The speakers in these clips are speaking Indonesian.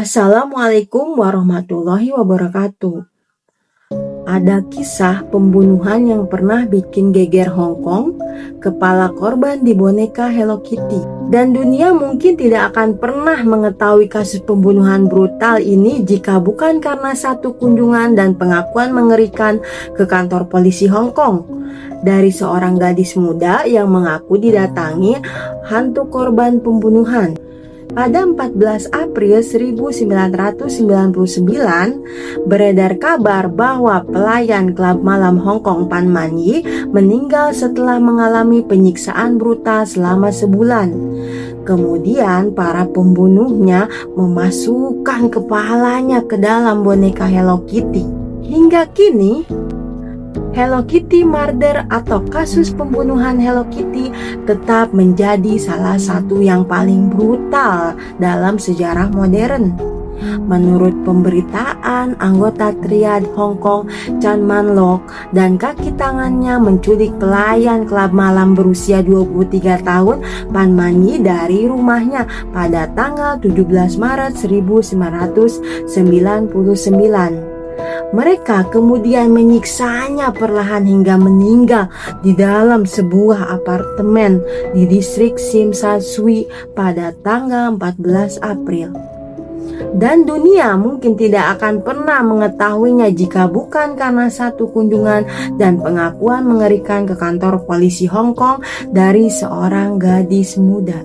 Assalamualaikum warahmatullahi wabarakatuh. Ada kisah pembunuhan yang pernah bikin geger Hong Kong. Kepala korban di boneka Hello Kitty. Dan dunia mungkin tidak akan pernah mengetahui kasus pembunuhan brutal ini jika bukan karena satu kunjungan dan pengakuan mengerikan ke kantor polisi Hong Kong dari seorang gadis muda yang mengaku didatangi hantu korban pembunuhan. Pada 14 April 1999, beredar kabar bahwa pelayan klub malam Hong Kong Pan Man Yi meninggal setelah mengalami penyiksaan brutal selama sebulan. Kemudian para pembunuhnya memasukkan kepalanya ke dalam boneka Hello Kitty. Hingga kini, Hello Kitty Murder atau kasus pembunuhan Hello Kitty tetap menjadi salah satu yang paling brutal dalam sejarah modern. Menurut pemberitaan, anggota triad Hong Kong Chan Man Lok dan kaki tangannya menculik pelayan klub malam berusia 23 tahun Pan Man Yi dari rumahnya pada tanggal 17 Maret 1999. Mereka kemudian menyiksanya perlahan hingga meninggal di dalam sebuah apartemen di distrik Tsim Sha Tsui pada tanggal 14 April. Dan dunia mungkin tidak akan pernah mengetahuinya jika bukan karena satu kunjungan dan pengakuan mengerikan ke kantor polisi Hong Kong dari seorang gadis muda.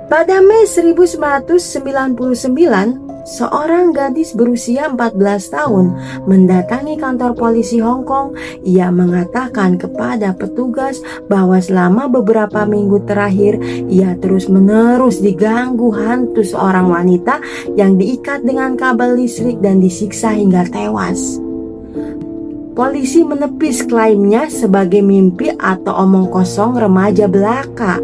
Pada Mei 1999, seorang gadis berusia 14 tahun mendatangi kantor polisi Hong Kong. Ia mengatakan kepada petugas bahwa selama beberapa minggu terakhir ia terus-menerus diganggu hantu seorang wanita yang diikat dengan kabel listrik dan disiksa hingga tewas. Polisi menepis klaimnya sebagai mimpi atau omong kosong remaja belaka.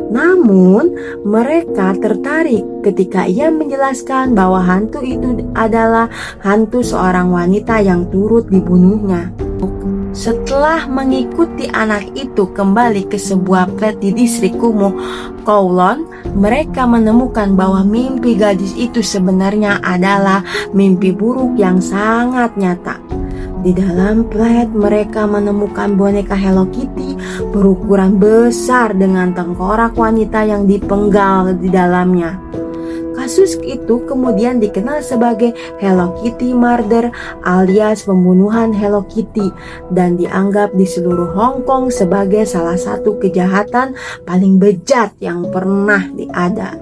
Namun, mereka tertarik ketika ia menjelaskan bahwa hantu itu adalah hantu seorang wanita yang turut dibunuhnya. Setelah mengikuti anak itu kembali ke sebuah flat di distrik kumuh Kowloon, mereka menemukan bahwa mimpi gadis itu sebenarnya adalah mimpi buruk yang sangat nyata. Di dalam flat mereka menemukan boneka Hello Kitty berukuran besar dengan tengkorak wanita yang dipenggal di dalamnya. Kasus itu kemudian dikenal sebagai Hello Kitty Murder alias pembunuhan Hello Kitty dan dianggap di seluruh Hong Kong sebagai salah satu kejahatan paling bejat yang pernah ada.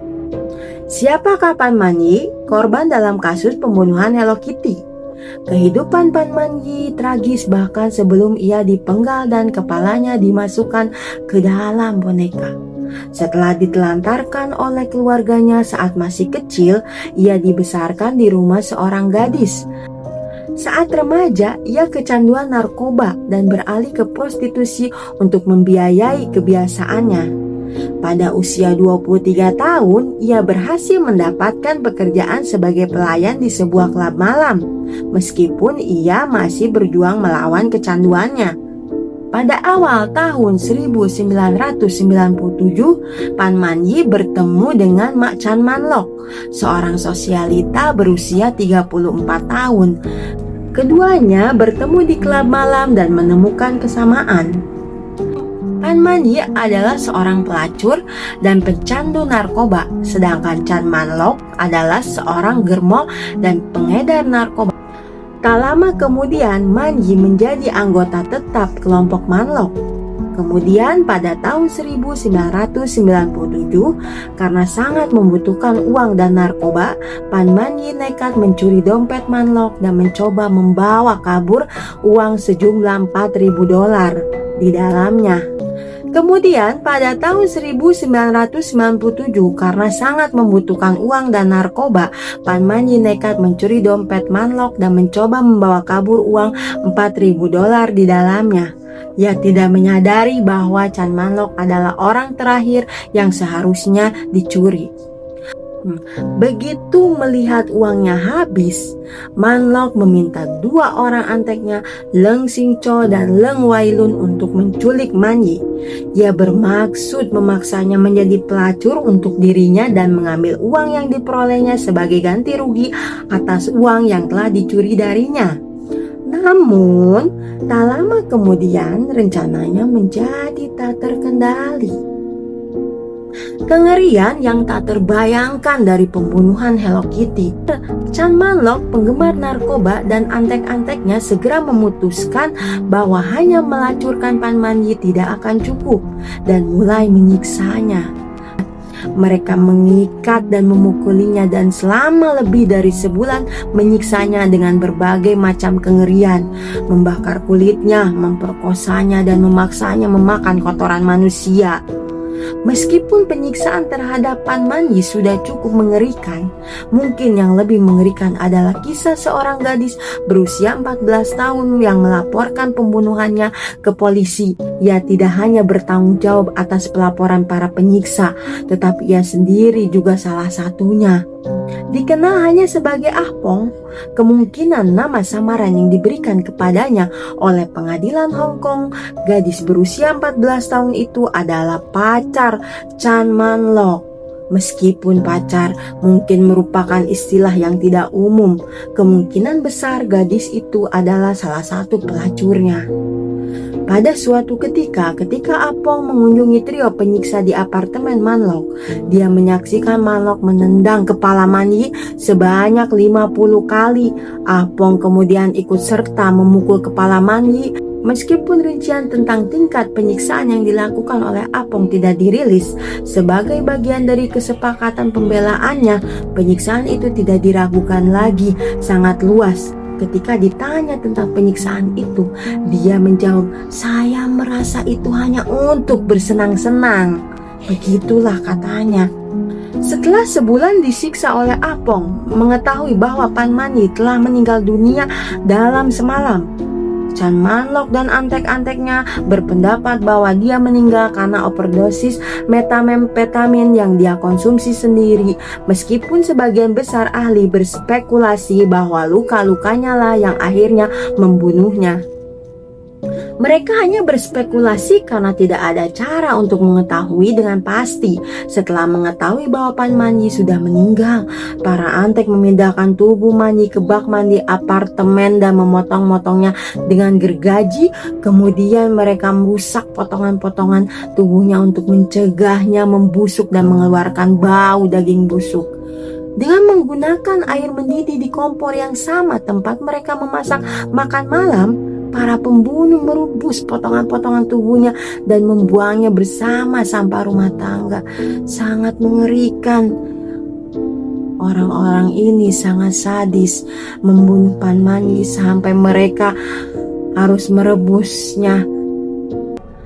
Siapakah Pan Man Yi, korban dalam kasus pembunuhan Hello Kitty? Kehidupan Pan Man Yi tragis bahkan sebelum ia dipenggal dan kepalanya dimasukkan ke dalam boneka. Setelah ditelantarkan oleh keluarganya saat masih kecil, ia dibesarkan di rumah seorang gadis. Saat remaja, ia kecanduan narkoba dan beralih ke prostitusi untuk membiayai kebiasaannya. Pada usia 23 tahun, ia berhasil mendapatkan pekerjaan sebagai pelayan di sebuah klub malam, meskipun ia masih berjuang melawan kecanduannya. Pada awal tahun 1997, Pan Man Yi bertemu dengan Mak Chan Man Lok, seorang sosialita berusia 34 tahun. Keduanya bertemu di klub malam dan menemukan kesamaan. Pan Man Yi adalah seorang pelacur dan pecandu narkoba, sedangkan Chan Man Lok adalah seorang germo dan pengedar narkoba. Tak lama kemudian, Man Yi menjadi anggota tetap kelompok Man Lok. Kemudian pada tahun 1997, karena sangat membutuhkan uang dan narkoba, Pan Man Yi nekat mencuri dompet Man Lok dan mencoba membawa kabur uang sejumlah $4.000 di dalamnya. Kemudian pada tahun 1997, karena sangat membutuhkan uang dan narkoba, Pan Man Yi nekat mencuri dompet Man Lok dan mencoba membawa kabur uang $4.000 di dalamnya. Ia tidak menyadari bahwa Chan Man Lok adalah orang terakhir yang seharusnya dicuri. Begitu melihat uangnya habis, Manlok meminta 2 orang anteknya, Leng Singcho dan Leng Wailun, untuk menculik Manyi. Ia bermaksud memaksanya menjadi pelacur untuk dirinya dan mengambil uang yang diperolehnya sebagai ganti rugi atas uang yang telah dicuri darinya. Namun, tak lama kemudian rencananya menjadi tak terkendali. Kengerian yang tak terbayangkan dari pembunuhan Hello Kitty. Chan Manlok, penggemar narkoba, dan antek-anteknya segera memutuskan bahwa hanya melacurkan Pan Man Yi tidak akan cukup dan mulai menyiksanya. Mereka mengikat dan memukulinya dan selama lebih dari sebulan menyiksanya dengan berbagai macam kengerian, membakar kulitnya, memperkosanya, dan memaksanya memakan kotoran manusia. Meskipun penyiksaan terhadap Pan Man Yi sudah cukup mengerikan, mungkin yang lebih mengerikan adalah kisah seorang gadis berusia 14 tahun yang melaporkan pembunuhannya ke polisi. Ia tidak hanya bertanggung jawab atas pelaporan para penyiksa, tetapi ia sendiri juga salah satunya. Dikenal hanya sebagai Ahpong, kemungkinan nama samaran yang diberikan kepadanya oleh pengadilan Hong Kong, gadis berusia 14 tahun itu adalah pacar Chan Manlok. Meskipun pacar mungkin merupakan istilah yang tidak umum, kemungkinan besar gadis itu adalah salah satu pelacurnya. Pada suatu ketika Apong mengunjungi trio penyiksa di apartemen Manlok, dia menyaksikan Manlok menendang kepala Man Yi sebanyak 50 kali. Apong kemudian ikut serta memukul kepala Man Yi. Meskipun rincian tentang tingkat penyiksaan yang dilakukan oleh Apong tidak dirilis sebagai bagian dari kesepakatan pembelaannya, penyiksaan itu tidak diragukan lagi, sangat luas. Ketika ditanya tentang penyiksaan itu, dia menjawab, "Saya merasa itu hanya untuk bersenang-senang." Begitulah katanya. Setelah sebulan disiksa oleh Apong, mengetahui bahwa Pan Man Yi telah meninggal dunia dalam semalam, Chan Manlok dan antek-anteknya berpendapat bahwa dia meninggal karena overdosis metamfetamin yang dia konsumsi sendiri. Meskipun sebagian besar ahli berspekulasi bahwa luka-lukanya lah yang akhirnya membunuhnya. Mereka hanya berspekulasi karena tidak ada cara untuk mengetahui dengan pasti. Setelah mengetahui bahwa Pan Man Yi sudah meninggal, para antek memindahkan tubuh Man Yi ke bak mandi apartemen dan memotong-motongnya dengan gergaji. Kemudian mereka merusak potongan-potongan tubuhnya untuk mencegahnya membusuk dan mengeluarkan bau daging busuk. Dengan menggunakan air mendidih di kompor yang sama tempat mereka memasak makan malam, para pembunuh merebus potongan-potongan tubuhnya dan membuangnya bersama sampah rumah tangga. Sangat mengerikan. Orang-orang ini sangat sadis, membunuh Pan Man Yi sampai mereka harus merebusnya.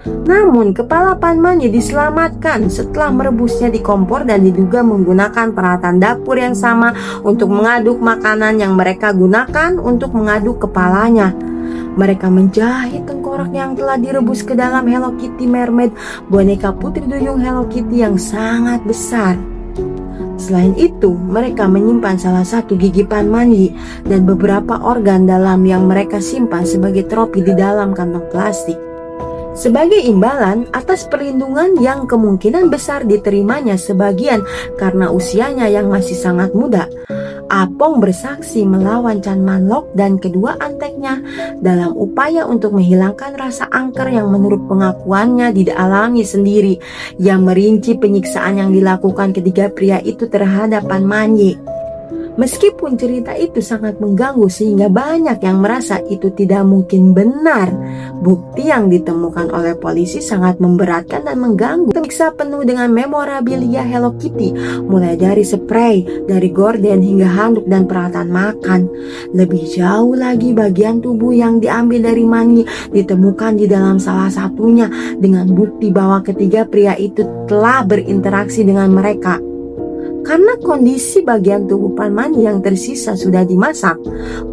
Namun kepala Pan Man Yi diselamatkan setelah merebusnya di kompor dan diduga menggunakan peralatan dapur yang sama untuk mengaduk makanan yang mereka gunakan untuk mengaduk kepalanya. Mereka menjahit tengkorak yang telah direbus ke dalam Hello Kitty Mermaid, boneka putri duyung Hello Kitty yang sangat besar. Selain itu, mereka menyimpan salah satu gigi Pan Man Yi dan beberapa organ dalam yang mereka simpan sebagai trofi di dalam kantong plastik. Sebagai imbalan atas perlindungan yang kemungkinan besar diterimanya sebagian karena usianya yang masih sangat muda, Apong bersaksi melawan Chan Manlok dan kedua anteknya dalam upaya untuk menghilangkan rasa angker yang menurut pengakuannya dialami sendiri. Ia merinci penyiksaan yang dilakukan ketiga pria itu terhadap Pan Man Yi. Meskipun cerita itu sangat mengganggu sehingga banyak yang merasa itu tidak mungkin benar, bukti yang ditemukan oleh polisi sangat memberatkan dan mengganggu. Periksa penuh dengan memorabilia Hello Kitty, mulai dari spray, dari gorden hingga handuk dan peralatan makan. Lebih jauh lagi, bagian tubuh yang diambil dari Man Yi ditemukan di dalam salah satunya dengan bukti bahwa ketiga pria itu telah berinteraksi dengan mereka. Karena kondisi bagian tubuh Pan Man yang tersisa sudah dimasak,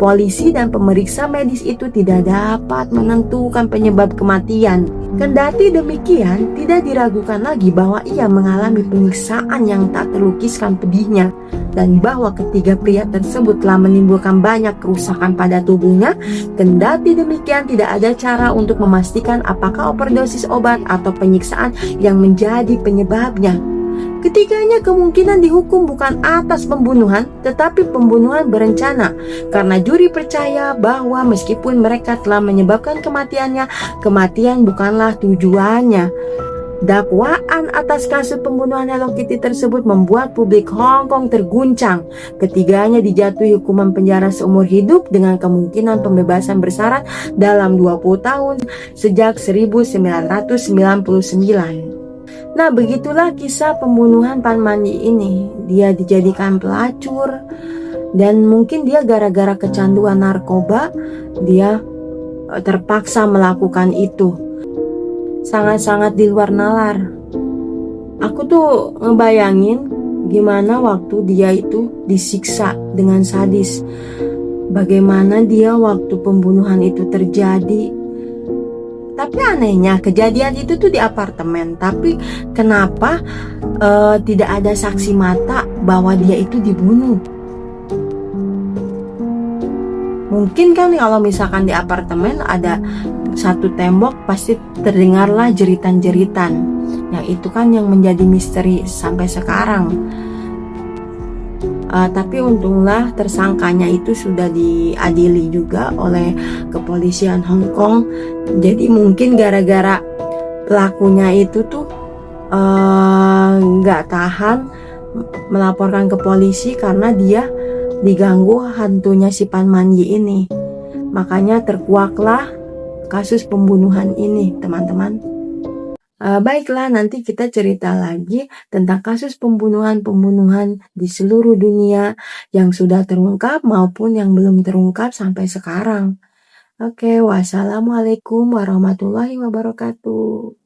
polisi dan pemeriksa medis itu tidak dapat menentukan penyebab kematian. Kendati demikian, tidak diragukan lagi bahwa ia mengalami penyiksaan yang tak terlukiskan pedihnya, dan bahwa ketiga pria tersebut telah menimbulkan banyak kerusakan pada tubuhnya. Kendati demikian, tidak ada cara untuk memastikan apakah overdosis obat atau penyiksaan yang menjadi penyebabnya. Ketiganya kemungkinan dihukum bukan atas pembunuhan, tetapi pembunuhan berencana, karena juri percaya bahwa meskipun mereka telah menyebabkan kematiannya, kematian bukanlah tujuannya. Dakwaan atas kasus pembunuhan Hello Kitty tersebut membuat publik Hong Kong terguncang. Ketiganya dijatuhi hukuman penjara seumur hidup dengan kemungkinan pembebasan bersyarat dalam 20 tahun sejak 1999. Nah, begitulah kisah pembunuhan Pan Man ini. Dia dijadikan pelacur, dan mungkin dia gara-gara kecanduan narkoba, dia terpaksa melakukan itu. Sangat-sangat di luar nalar. Aku tuh ngebayangin gimana waktu dia itu disiksa dengan sadis. Bagaimana dia waktu pembunuhan itu terjadi. Tapi anehnya kejadian itu tuh di apartemen. Tapi kenapa tidak ada saksi mata bahwa dia itu dibunuh? Mungkin kan kalau misalkan di apartemen ada satu tembok, pasti terdengarlah jeritan-jeritan. Yang itu kan yang menjadi misteri sampai sekarang. Tapi untunglah tersangkanya itu sudah diadili juga oleh kepolisian Hong Kong. Jadi mungkin gara-gara pelakunya itu tuh nggak tahan melaporkan ke polisi karena dia diganggu hantunya si Pan Man ini. Makanya terkuaklah kasus pembunuhan ini, teman-teman. Baiklah, nanti kita cerita lagi tentang kasus pembunuhan-pembunuhan di seluruh dunia yang sudah terungkap maupun yang belum terungkap sampai sekarang. Oke, wassalamualaikum warahmatullahi wabarakatuh.